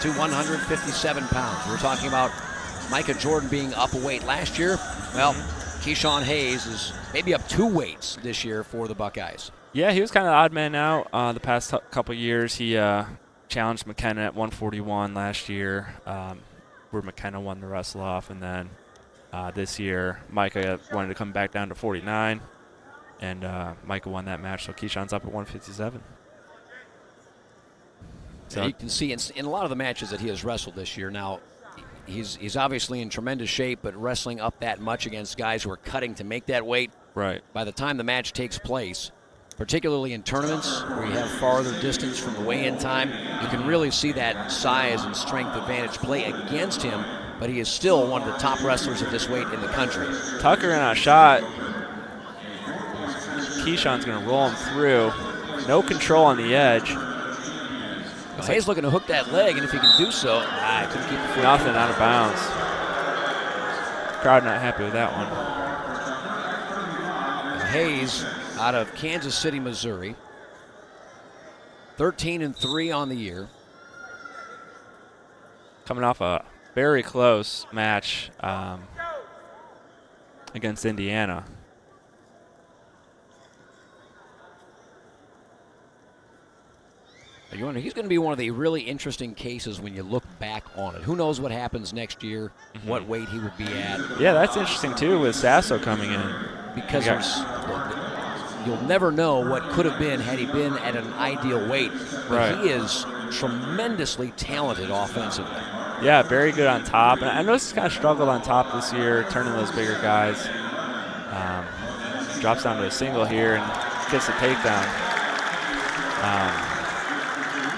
to 157 pounds. We're talking about Micah Jordan being up a weight last year. Well, Ke-Shawn Hayes is maybe up 2 weights this year for the Buckeyes. Yeah, he was kind of the odd man out the past couple years. He challenged McKenna at 141 last year, where McKenna won the wrestle off. And then this year, Micah wanted to come back down to 49, and Micah won that match. So Ke-Shawn's up at 157. So you can see in a lot of the matches that he has wrestled this year now, he's obviously in tremendous shape, but wrestling up that much against guys who are cutting to make that weight, right, by the time the match takes place, particularly in tournaments where you have farther distance from the weigh-in time, you can really see that size and strength advantage play against him, but he is still one of the top wrestlers at this weight in the country. Tucker in a shot. Ke-Shawn's going to roll him through. No control on the edge. Hayes looking to hook that leg, and if he can do so, I couldn't keep the foot. Nothing, out of bounds. Crowd not happy with that one. And Hayes out of Kansas City, Missouri. 13-3 on the year. Coming off a very close match against Indiana. You wonder, he's going to be one of the really interesting cases when you look back on it. Who knows what happens next year, what weight he will be at. Yeah, that's interesting, too, with Sasso coming in. Because you'll never know what could have been had he been at an ideal weight. But right. He is tremendously talented offensively. Yeah, very good on top. And I noticed he's kind of struggled on top this year, turning those bigger guys. Drops down to a single here and gets a takedown.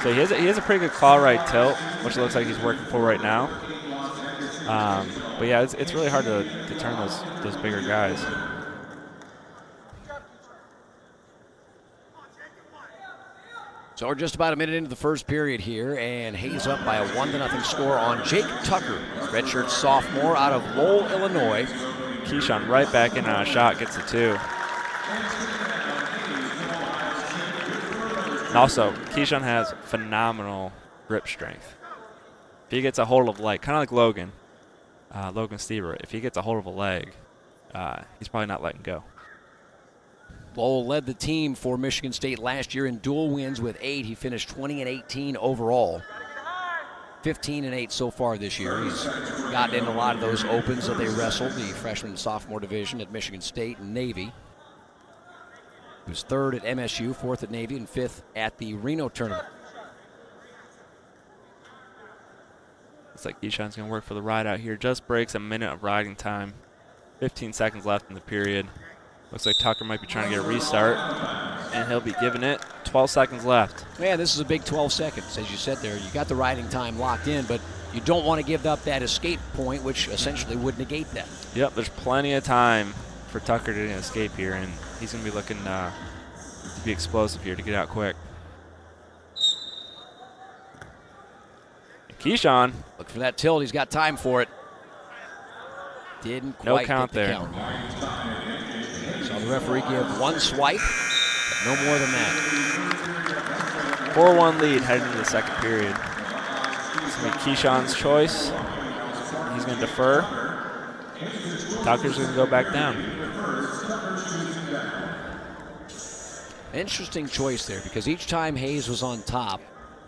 So he has a pretty good claw right tilt, which it looks like he's working for right now. But yeah, it's really hard to turn those bigger guys. So we're just about a minute into the first period here, and Hayes up by a 1-0 score on Jake Tucker, redshirt sophomore out of Lowell, Illinois. Ke-Shawn right back in on a shot, gets the 2. And also, Ke-Shawn has phenomenal grip strength. If he gets a hold of a leg, kind of like Logan Stever, if he gets a hold of a leg, he's probably not letting go. Lowell led the team for Michigan State last year in dual wins with 8. He finished 20-18 overall. 15-8 so far this year. He's gotten in a lot of those opens that they wrestled, the freshman and sophomore division at Michigan State and Navy. He was 3rd at MSU, 4th at Navy, and 5th at the Reno tournament. Looks like Ke-Shawn's going to work for the ride out here. Just breaks a minute of riding time. 15 seconds left in the period. Looks like Tucker might be trying to get a restart, and he'll be giving it 12 seconds left. Yeah, this is a big 12 seconds. As you said there, you got the riding time locked in, but you don't want to give up that escape point, which essentially would negate that. Yep, there's plenty of time for Tucker to escape here, and he's going to be looking to be explosive here to get out quick. Ke-Shawn. Look for that tilt. He's got time for it. Didn't quite count get the there. count. So the referee give 1 swipe, but no more than that. 4-1 lead heading into the second period. It's going to be Ke-Shawn's choice. He's going to defer. Tucker's going to go back down. Interesting choice there, because each time Hayes was on top,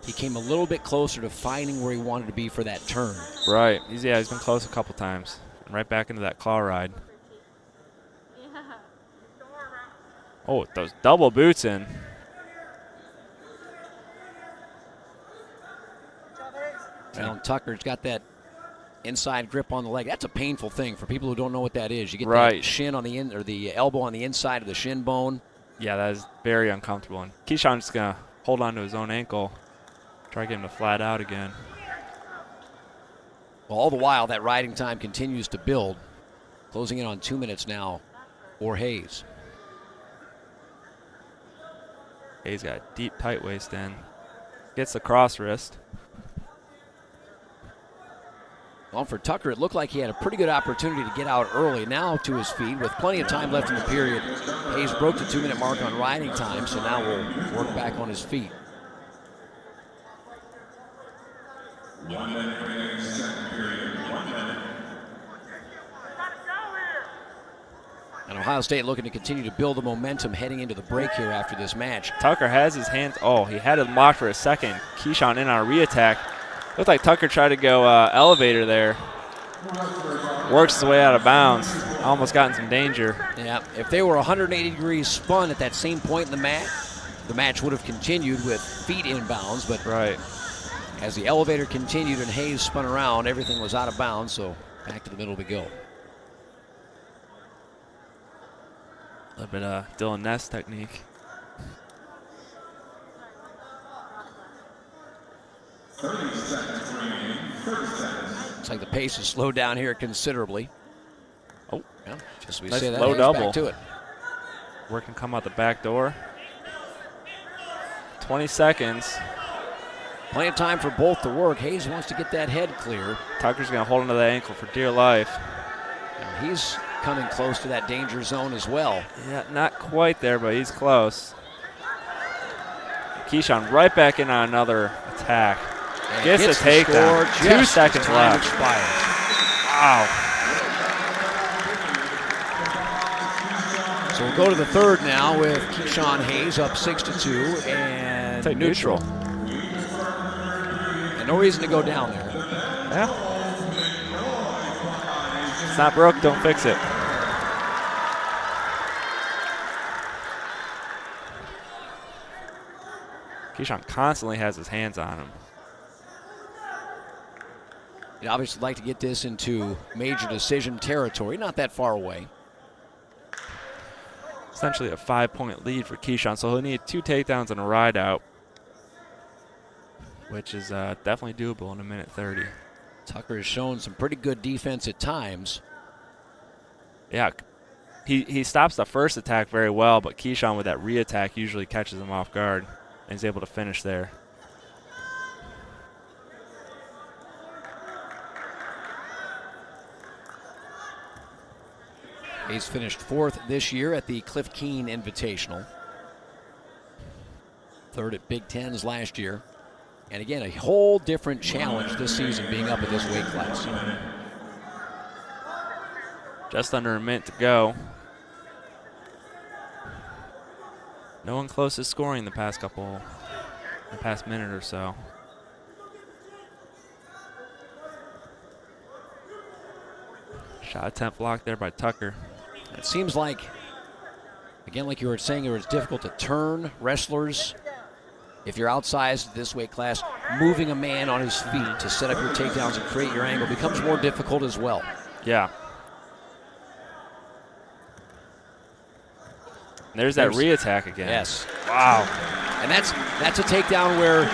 he came a little bit closer to finding where he wanted to be for that turn. Right. He's been close a couple times. Right back into that claw ride. Oh, those double boots in. Well, Tucker's got that inside grip on the leg. That's a painful thing for people who don't know what that is. You get that shin on the or the elbow on the inside of the shin bone. Yeah, that is very uncomfortable. And Ke-Shawn's just going to hold on to his own ankle, try to get him to flat out again. Well, all the while, that riding time continues to build, closing in on 2 minutes now for Hayes. Hayes got a deep, tight waist in. Gets the cross wrist. Well, for Tucker, it looked like he had a pretty good opportunity to get out early. Now to his feet with plenty of time left in the period. Hayes broke the 2-minute mark on riding time, so now we'll work back on his feet. 1 minute remaining second period. 1 minute. And Ohio State looking to continue to build the momentum heading into the break here after this match. Tucker has his hands. Oh, he had it locked for a second. Ke-Shawn in on a re-attack. Looked like Tucker tried to go elevator there. Works his way out of bounds. Almost got in some danger. Yeah, if they were 180 degrees spun at that same point in the match would have continued with feet inbounds. But right. As the elevator continued and Hayes spun around, everything was out of bounds, so back to the middle we go. A little bit of Dylan Ness technique. 30 seconds remaining. 30 seconds. Looks like the pace has slowed down here considerably. Oh, yeah, just as we nice say that, low Hayes double. back to it. Working come out the back door. 20 seconds. Plenty of time for both to work. Hayes wants to get that head clear. Tucker's going to hold onto that ankle for dear life. Now he's coming close to that danger zone as well. Yeah, not quite there, but he's close. Ke-Shawn right back in on another attack. And gets a takedown. 2 seconds left. Expires. Wow. So we'll go to the third now with Ke-Shawn Hayes up 6-2 and Take neutral. And no reason to go down there. Yeah. It's not broke, don't fix it. Ke-Shawn constantly has his hands on him. He'd obviously like to get this into major decision territory, not that far away. Essentially a 5-point lead for Ke-Shawn, so he'll need 2 takedowns and a ride out, which is definitely doable in a minute 30. Tucker has shown some pretty good defense at times. Yeah, he stops the first attack very well, but Ke-Shawn with that re-attack usually catches him off guard and is able to finish there. He's finished 4th this year at the Cliff Keen Invitational. 3rd at Big Tens last year. And again, a whole different challenge this season being up at this weight class. Just under a minute to go. No one close to scoring the past minute or so. Shot attempt blocked there by Tucker. It seems like, again, like you were saying, it was difficult to turn wrestlers. If you're outsized this weight class, moving a man on his feet to set up your takedowns and create your angle becomes more difficult as well. Yeah. There's that re-attack again. Yes. Wow. And that's a takedown where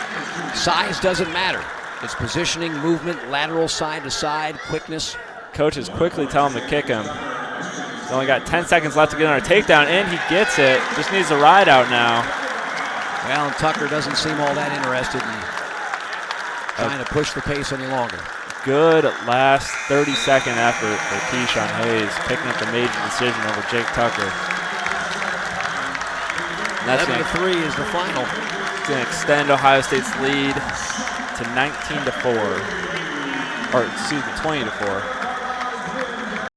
size doesn't matter. It's positioning, movement, lateral side to side, quickness. Coaches quickly tell him to kick him. He's only got 10 seconds left to get on a takedown, and he gets it. Just needs a ride out now. Well, and Tucker doesn't seem all that interested in trying to push the pace any longer. Good last 30-second effort for Ke-Shawn Hayes, picking up the major decision over Jake Tucker. 11-3 is the final. It's going to extend Ohio State's lead to 19-4. Or, excuse me, 20-4.